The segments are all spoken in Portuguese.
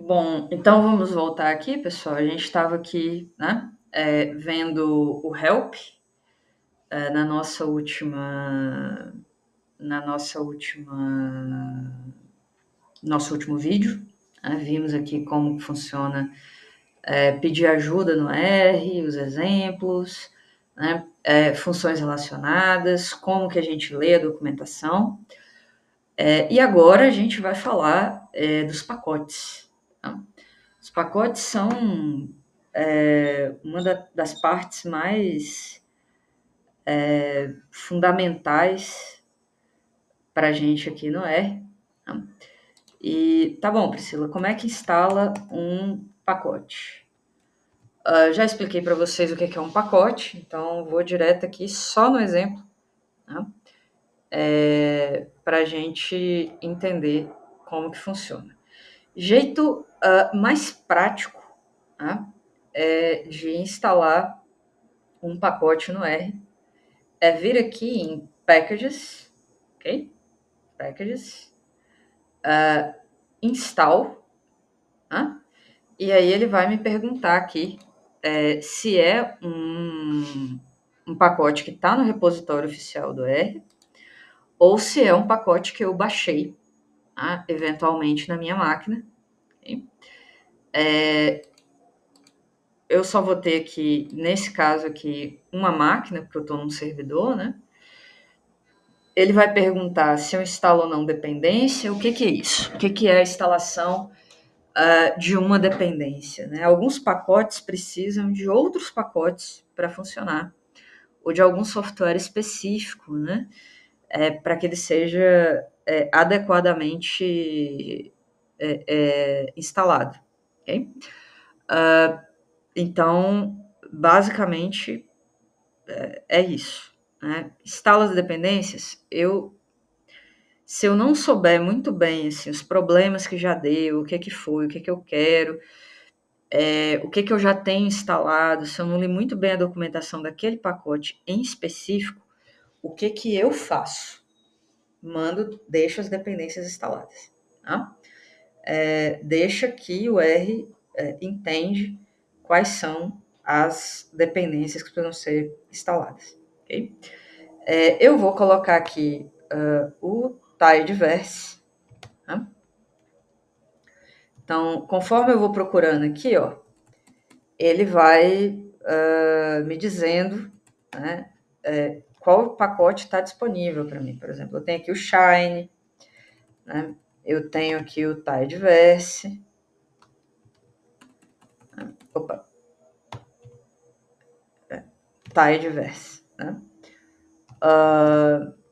Bom, então vamos voltar aqui, pessoal. A gente estava aqui, né, vendo o Help na nossa última, na nossa última, nosso último vídeo. Né? Vimos aqui como funciona pedir ajuda no R, os exemplos, né, funções relacionadas, como que a gente lê a documentação. E agora a gente vai falar dos pacotes. Tá? Os pacotes são uma das partes mais fundamentais para a gente aqui no R. Tá? E tá bom, Priscila, como é que instala um pacote? Já expliquei para vocês o que é um pacote, então vou direto aqui só no exemplo, tá? Para a gente entender como que funciona. Jeito mais prático, tá? De instalar um pacote no R vir aqui em Packages, ok? Packages, Install, tá? E aí ele vai me perguntar aqui se é um pacote que está no repositório oficial do R ou se é um pacote que eu baixei, tá? Eventualmente na minha máquina. Okay? Eu só vou ter aqui, nesse caso aqui, uma máquina, porque eu estou num servidor, né? Ele vai perguntar se eu instalo ou não dependência. O que é isso? O que é a instalação de uma dependência? Né? Alguns pacotes precisam de outros pacotes para funcionar, ou de algum software específico, né? Para que ele seja adequadamente instalado. Okay? Então, basicamente, é isso. Né? Instala as dependências, se eu não souber muito bem assim, os problemas que já deu, o que foi, o que eu quero, o que eu já tenho instalado, se eu não li muito bem a documentação daquele pacote em específico, o que eu faço? Deixo as dependências instaladas. Tá? Deixa que o R entende quais são as dependências que precisam ser instaladas. Okay? Eu vou colocar aqui o Tidyverse. Tá? Então, conforme eu vou procurando aqui, ó, ele vai me dizendo, né, qual pacote está disponível para mim. Por exemplo, eu tenho aqui o Shine, né, eu tenho aqui o Tidyverse. Opa! Tidyverse. Né?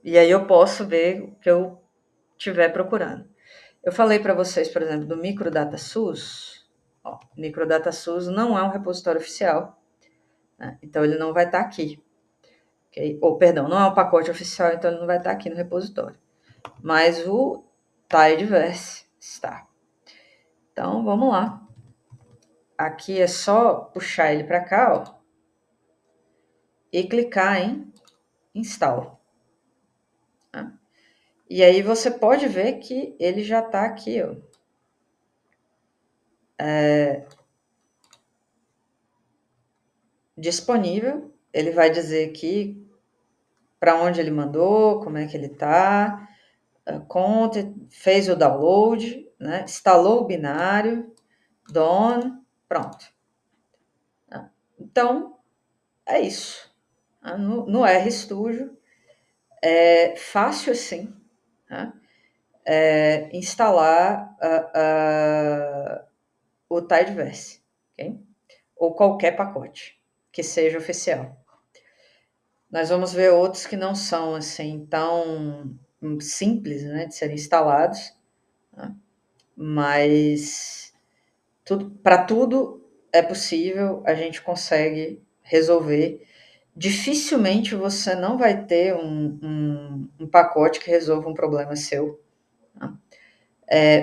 E aí eu posso ver o que eu estiver procurando. Eu falei para vocês, por exemplo, do MicrodataSUS. MicrodataSUS não é um repositório oficial, né? Então ele não vai estar aqui. Okay? Ou, perdão, não é um pacote oficial, então ele não vai estar aqui no repositório. Mas o Tidyverse está. Então, vamos lá. Aqui é só puxar ele para cá, ó, e clicar em Install. Tá? E aí você pode ver que ele já está aqui, ó. Disponível. Ele vai dizer aqui para onde ele mandou, como é que ele está, conta, fez o download, né? Instalou o binário, done, pronto. Então, é isso. No RStudio é fácil assim, tá? Instalar o Tidyverse, okay? Ou qualquer pacote que seja oficial. Nós vamos ver outros que não são assim tão simples, né, de serem instalados, tá? Mas para tudo é possível, a gente consegue resolver. Dificilmente você não vai ter um pacote que resolva um problema seu. Tá?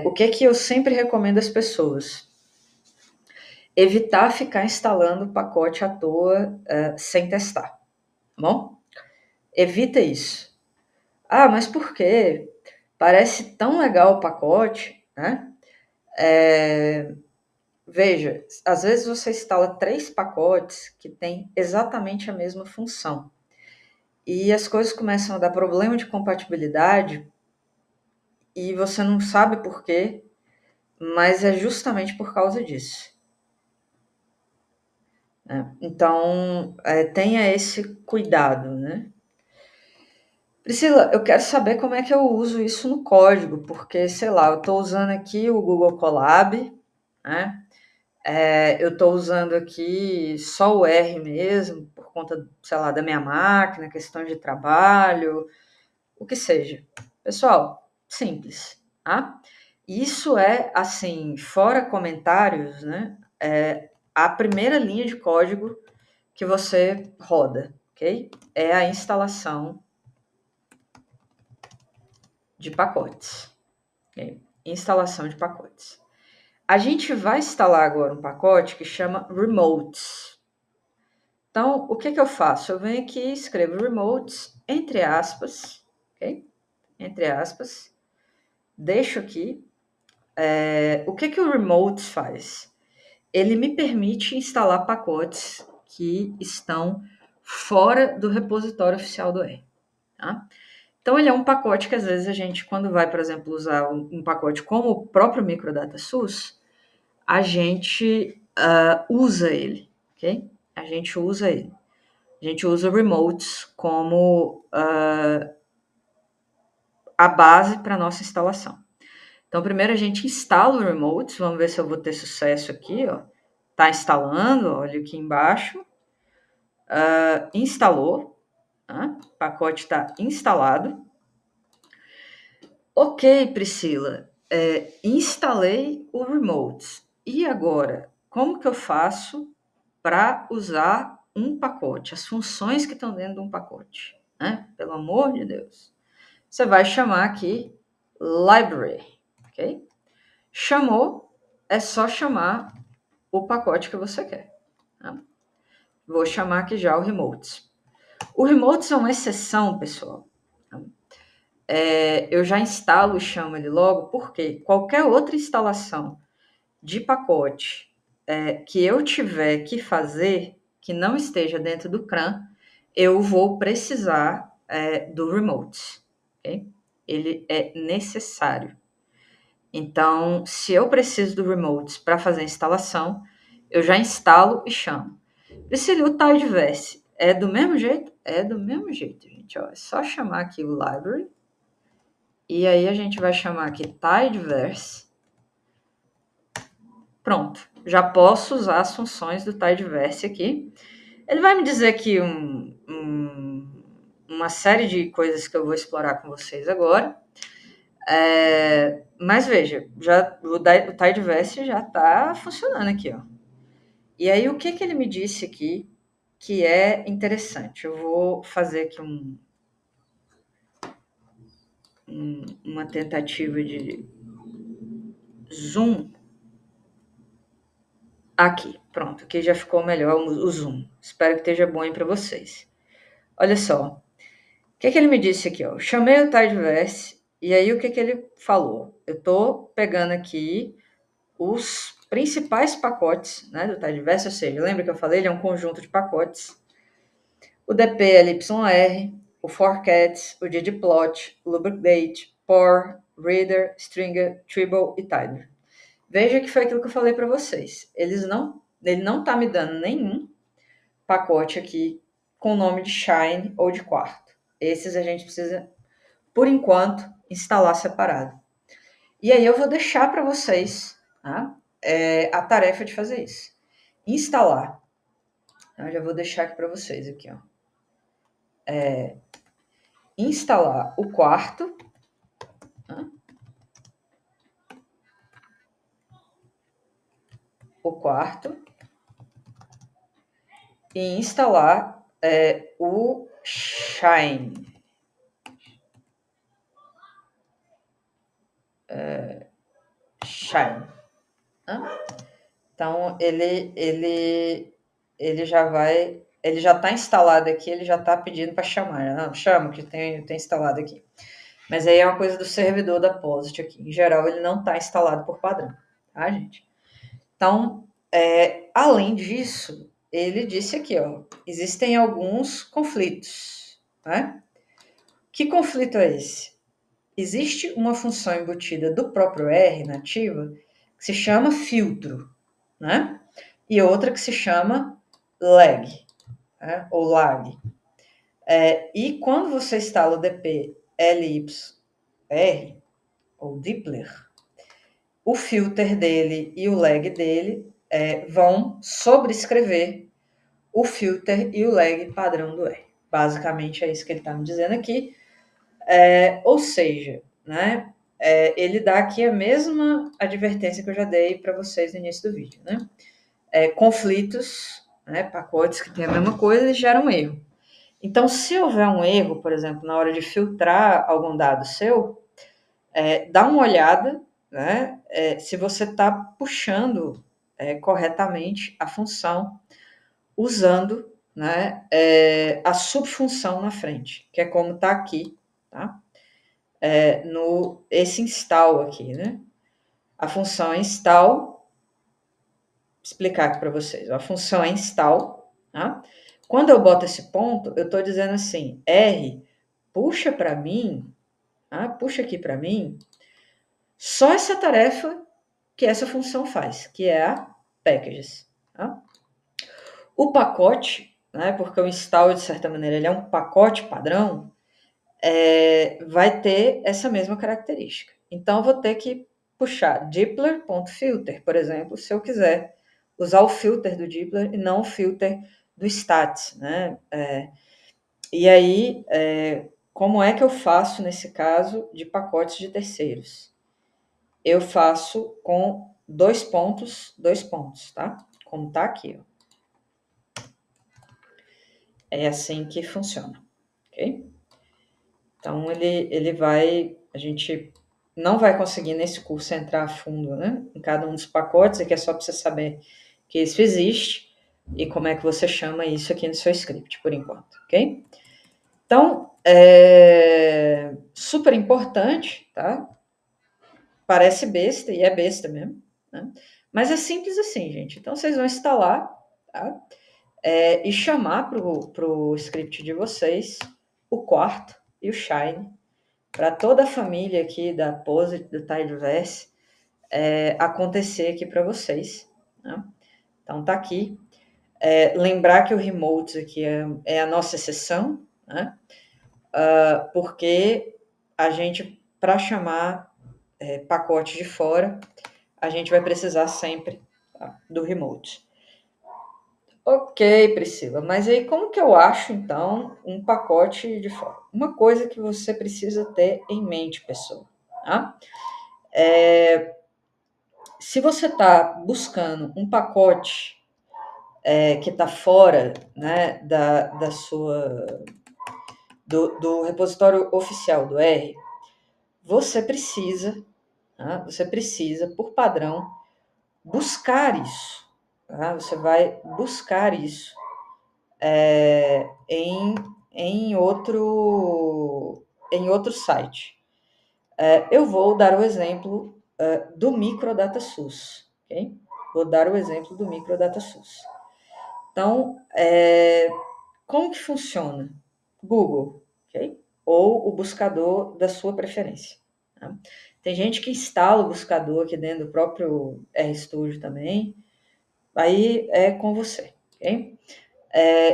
O que eu sempre recomendo às pessoas? Evitar ficar instalando o pacote à toa sem testar, tá bom? Evita isso. Mas por quê? Parece tão legal o pacote, né? Veja, às vezes você instala 3 pacotes que têm exatamente a mesma função. E as coisas começam a dar problema de compatibilidade e você não sabe por quê, mas é justamente por causa disso. Então, tenha esse cuidado, né? Priscila, eu quero saber como é que eu uso isso no código, porque, sei lá, eu estou usando aqui o Google Colab, né? Eu estou usando aqui só o R mesmo, por conta, sei lá, da minha máquina, questão de trabalho, o que seja. Pessoal, simples, tá? Isso é, assim, fora comentários, né? A primeira linha de código que você roda, ok? É a instalação de pacotes. Okay? Instalação de pacotes. A gente vai instalar agora um pacote que chama Remotes. Então, o que eu faço? Eu venho aqui e escrevo Remotes, entre aspas, ok? Entre aspas. Deixo aqui. O que o Remotes faz? Ele me permite instalar pacotes que estão fora do repositório oficial do R. Tá? Então, ele é um pacote que, às vezes, a gente, quando vai, por exemplo, usar um pacote como o próprio MicroDataSUS, a gente usa ele, ok? A gente usa ele. A gente usa remotes como a base para a nossa instalação. Então, primeiro a gente instala o remotes, vamos ver se eu vou ter sucesso aqui, ó. Tá instalando, olha aqui embaixo. Instalou, tá? O pacote está instalado. Ok, Priscila, instalei o remotes. E agora, como que eu faço para usar um pacote, as funções que estão dentro de um pacote, né? Pelo amor de Deus. Você vai chamar aqui library, ok? Chamou, é só chamar o pacote que você quer. Tá? Vou chamar aqui já o remotes. O remotes é uma exceção, pessoal. Eu já instalo e chamo ele logo, porque qualquer outra instalação de pacote que eu tiver que fazer, que não esteja dentro do CRAN, eu vou precisar do remote. Okay? Ele é necessário. Então, se eu preciso do remote para fazer a instalação, eu já instalo e chamo. Priscila, o Tidyverse é do mesmo jeito? É do mesmo jeito, gente. Ó, é só chamar aqui o library. E aí a gente vai chamar aqui Tidyverse. Pronto, já posso usar as funções do Tidyverse aqui. Ele vai me dizer aqui uma série de coisas que eu vou explorar com vocês agora. Mas veja, o Tidyverse já está funcionando aqui, ó. E aí o que ele me disse aqui que é interessante? Eu vou fazer aqui uma tentativa de zoom. Aqui, pronto, aqui já ficou melhor o zoom. Espero que esteja bom aí para vocês. Olha só, o que ele me disse aqui? Ó? Eu chamei o Tidyverse e aí o que ele falou? Eu estou pegando aqui os principais pacotes, né, do Tidyverse, ou seja, lembra que eu falei? Ele é um conjunto de pacotes. O DP, o forcat, o ggplot, o lubricate, por, reader, stringer, tribble e tidyver. Veja que foi aquilo que eu falei para vocês. Ele não está me dando nenhum pacote aqui com o nome de Shine ou de quarto. Esses a gente precisa, por enquanto, instalar separado. E aí eu vou deixar para vocês, tá? A tarefa de fazer isso. Instalar. Eu já vou deixar aqui para vocês aqui, ó. Instalar o quarto. Tá? O quarto. E instalar o Shine. Shine. Então, ele já está instalado aqui, ele já está pedindo para chamar. Não, chama, que tem instalado aqui. Mas aí é uma coisa do servidor da POSIT aqui. Em geral, ele não está instalado por padrão. tá, gente? Então, além disso, ele disse aqui, ó, existem alguns conflitos, né? Que conflito é esse? Existe uma função embutida do próprio R nativa que se chama filtro, né? E outra que se chama lag, né? Ou lag. E quando você instala o DP LYR, ou Dippler, o filter dele e o lag dele vão sobrescrever o filter e o lag padrão do R. Basicamente é isso que ele está me dizendo aqui. Ou seja, né, ele dá aqui a mesma advertência que eu já dei para vocês no início do vídeo. Né? Conflitos, né, pacotes que têm a mesma coisa, eles geram erro. Então, se houver um erro, por exemplo, na hora de filtrar algum dado seu, dá uma olhada, né, se você está puxando corretamente a função usando, né, a subfunção na frente, que é como está aqui, tá? No esse install aqui, né? A função é install, explicar aqui para vocês. A função é install, tá? Quando eu boto esse ponto, eu estou dizendo assim, R, puxa para mim, tá? Puxa aqui para mim, só essa tarefa que essa função faz, que é a packages, tá? O pacote, né, porque o install, de certa maneira, ele é um pacote padrão, vai ter essa mesma característica. Então, eu vou ter que puxar dippler.filter, por exemplo, se eu quiser usar o filter do dippler e não o filter do stats, né? E aí, como é que eu faço nesse caso de pacotes de terceiros? Eu faço com dois pontos, tá? Como tá aqui, ó. É assim que funciona, ok? Então, ele vai... A gente não vai conseguir nesse curso entrar a fundo, né, em cada um dos pacotes, aqui é só para você saber que isso existe e como é que você chama isso aqui no seu script, por enquanto, ok? Então, super importante, tá? Parece besta, e é besta mesmo, né? Mas é simples assim, gente. Então, vocês vão instalar, tá? E chamar para o script de vocês o quarto e o Shine para toda a família aqui da Posit, do Tidyverse, acontecer aqui para vocês. Né? Então, tá aqui. Lembrar que o Remotes aqui é a nossa exceção, né? Porque a gente, para chamar pacote de fora, a gente vai precisar sempre, tá, do Remote. Ok, Priscila, mas aí como que eu acho, então, um pacote de fora? Uma coisa que você precisa ter em mente, pessoal, tá? Se você está buscando um pacote que está fora, né, da sua do repositório oficial do R, você precisa, tá? Você precisa, por padrão, buscar isso. Tá? Você vai buscar isso em outro site. Eu vou dar o exemplo do MicroDataSUS. Okay? Vou dar o exemplo do MicroDataSUS. Então, como que funciona? Google, ok? Ou o buscador da sua preferência. Tá? Tem gente que instala o buscador aqui dentro do próprio RStudio também. Aí é com você, ok?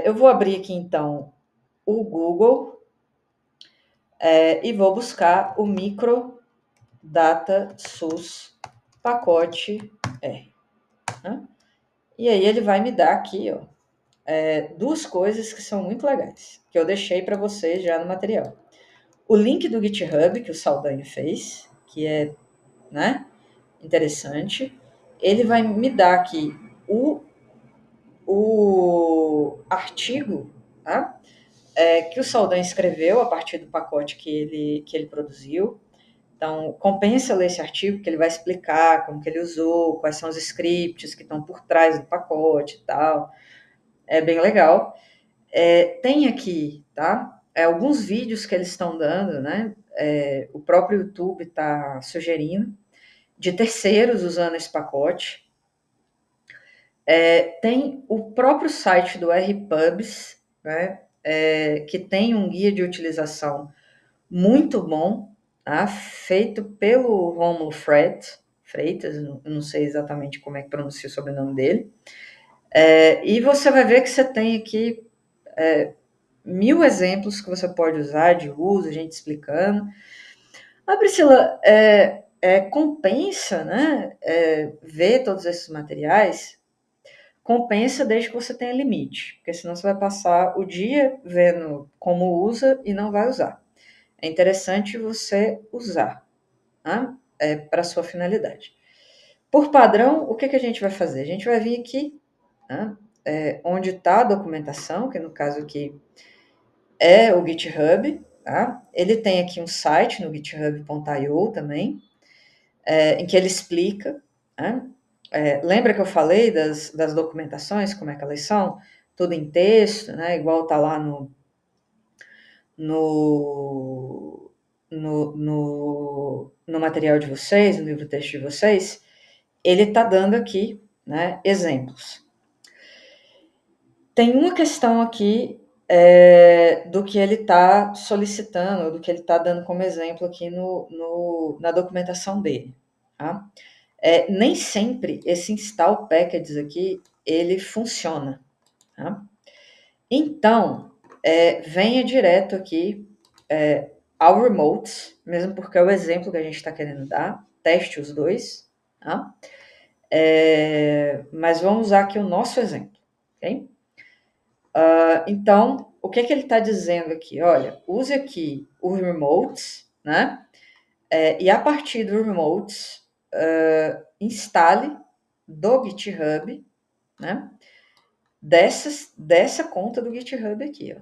Eu vou abrir aqui, então, o Google e vou buscar o MicroDataSUS pacote R. Né? E aí ele vai me dar aqui, ó, duas coisas que são muito legais, que eu deixei para vocês já no material. O link do GitHub que o Saldanha fez, que é, né, interessante. Ele vai me dar aqui o artigo, tá? Que o Saldanha escreveu a partir do pacote que ele produziu. Então, compensa ler esse artigo, que ele vai explicar como que ele usou, quais são os scripts que estão por trás do pacote e tal. É bem legal. Tem aqui, tá? Alguns vídeos que eles estão dando, né? O próprio YouTube está sugerindo. de terceiros usando esse pacote. Tem o próprio site do RPubs, né, que tem um guia de utilização muito bom, tá? Feito pelo Rômulo Freitas, não sei exatamente como é que pronuncia o sobrenome dele. E você vai ver que você tem aqui 1000 exemplos que você pode usar de uso, a gente explicando. Priscila, compensa, né, ver todos esses materiais? Compensa desde que você tenha limite, porque senão você vai passar o dia vendo como usa e não vai usar. É interessante você usar, tá? Para sua finalidade. Por padrão, o que a gente vai fazer? A gente vai vir aqui, tá? Onde está a documentação, que no caso aqui é o GitHub, tá? Ele tem aqui um site no github.io também, em que ele explica, né? Lembra que eu falei das documentações, como é que elas são? Tudo em texto, né? Igual está lá no material de vocês, no livro texto de vocês. Ele está dando aqui, né, exemplos. Tem uma questão aqui do que ele está solicitando, do que ele está dando como exemplo aqui na documentação dele. Tá? Nem sempre esse install packages aqui, ele funciona. Tá? Então, venha direto aqui ao remote, mesmo porque é o exemplo que a gente está querendo dar, teste os dois, tá? Mas vamos usar aqui o nosso exemplo, ok? Então, o que ele está dizendo aqui? Olha, use aqui o remote, né? E a partir do remote, instale do GitHub, né? Dessa conta do GitHub aqui, ó.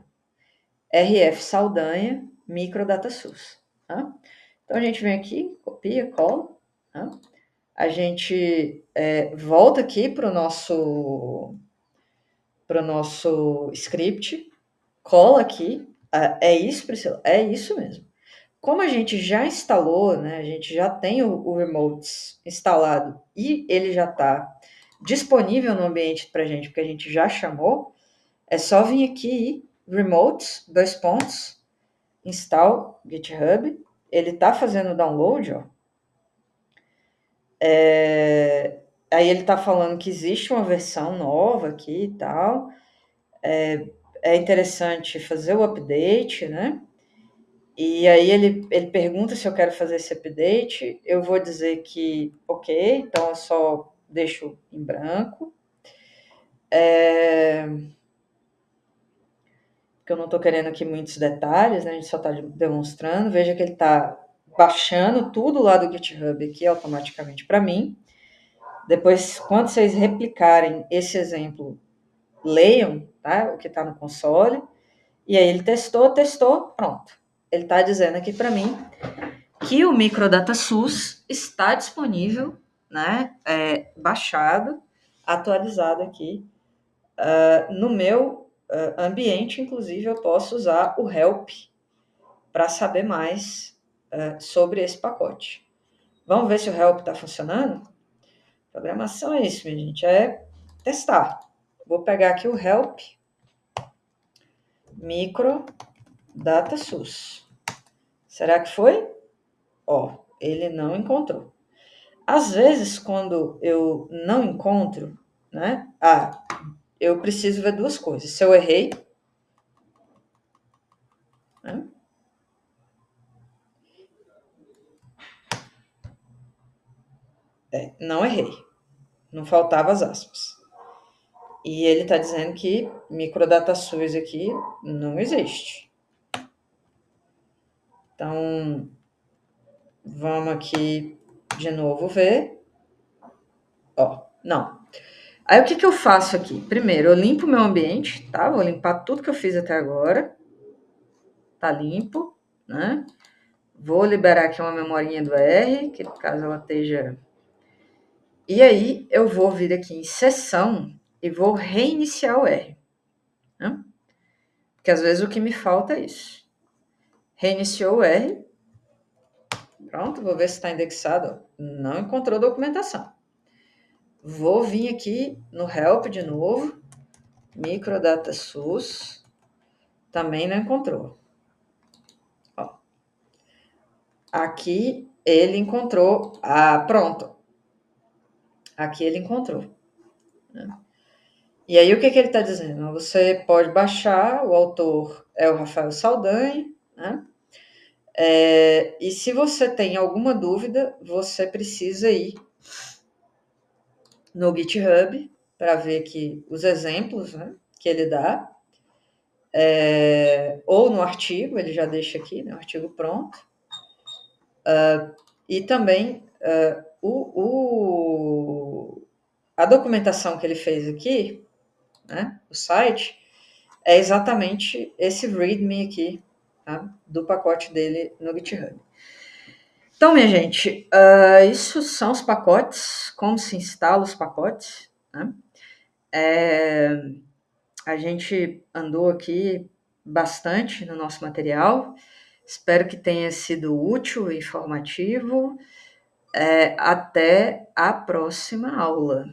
RF Saldanha MicroDataSUS. Tá? Então a gente vem aqui, copia, cola. Tá? A gente volta aqui para o nosso script, cola aqui. É isso, Priscila? É isso mesmo. Como a gente já instalou, né, a gente já tem o remote instalado e ele já está disponível no ambiente para a gente, porque a gente já chamou, é só vir aqui, remote, install GitHub, ele está fazendo o download, ó. Aí ele está falando que existe uma versão nova aqui e tal. É interessante fazer o update, né? E aí ele pergunta se eu quero fazer esse update. Eu vou dizer que ok, então eu só deixo em branco. Porque eu não estou querendo aqui muitos detalhes, né? A gente só está demonstrando. Veja que ele está baixando tudo lá do GitHub aqui automaticamente para mim. Depois, quando vocês replicarem esse exemplo, leiam, tá? O que está no console. E aí ele testou, pronto. Ele está dizendo aqui para mim que o MicroDataSUS está disponível, né? Baixado, atualizado aqui no meu ambiente. Inclusive, eu posso usar o help para saber mais sobre esse pacote. Vamos ver se o help está funcionando? Programação é isso, minha gente, é testar. Vou pegar aqui o help MicroDataSUS. Será que foi? Ó, ele não encontrou. Às vezes, quando eu não encontro, né? Eu preciso ver duas coisas. Se eu errei, né? Não errei. Não faltava as aspas. E ele está dizendo que MicroDataSUS aqui não existe. Então, vamos aqui de novo ver. Ó, não. Aí o que eu faço aqui? Primeiro, eu limpo o meu ambiente, tá? Vou limpar tudo que eu fiz até agora. Tá limpo, né? Vou liberar aqui uma memorinha do R, que caso ela esteja... E aí, eu vou vir aqui em sessão e vou reiniciar o R. Né? Porque às vezes o que me falta é isso. Reiniciou o R. Pronto, vou ver se está indexado. Não encontrou documentação. Vou vir aqui no Help de novo. MicrodataSUS. Também não encontrou. Ó. Aqui ele encontrou. Ah, pronto. Aqui ele encontrou. E aí o que ele está dizendo? Você pode baixar, o autor é o Rafael Saldanha, né? E se você tem alguma dúvida, você precisa ir no GitHub para ver aqui os exemplos, né, que ele dá, ou no artigo, ele já deixa aqui, né, o artigo pronto, e também a documentação que ele fez aqui, né, o site, é exatamente esse README aqui, tá, do pacote dele no GitHub. Então, minha gente, isso são os pacotes, como se instala os pacotes, né? A gente andou aqui bastante no nosso material, espero que tenha sido útil e informativo. Até a próxima aula.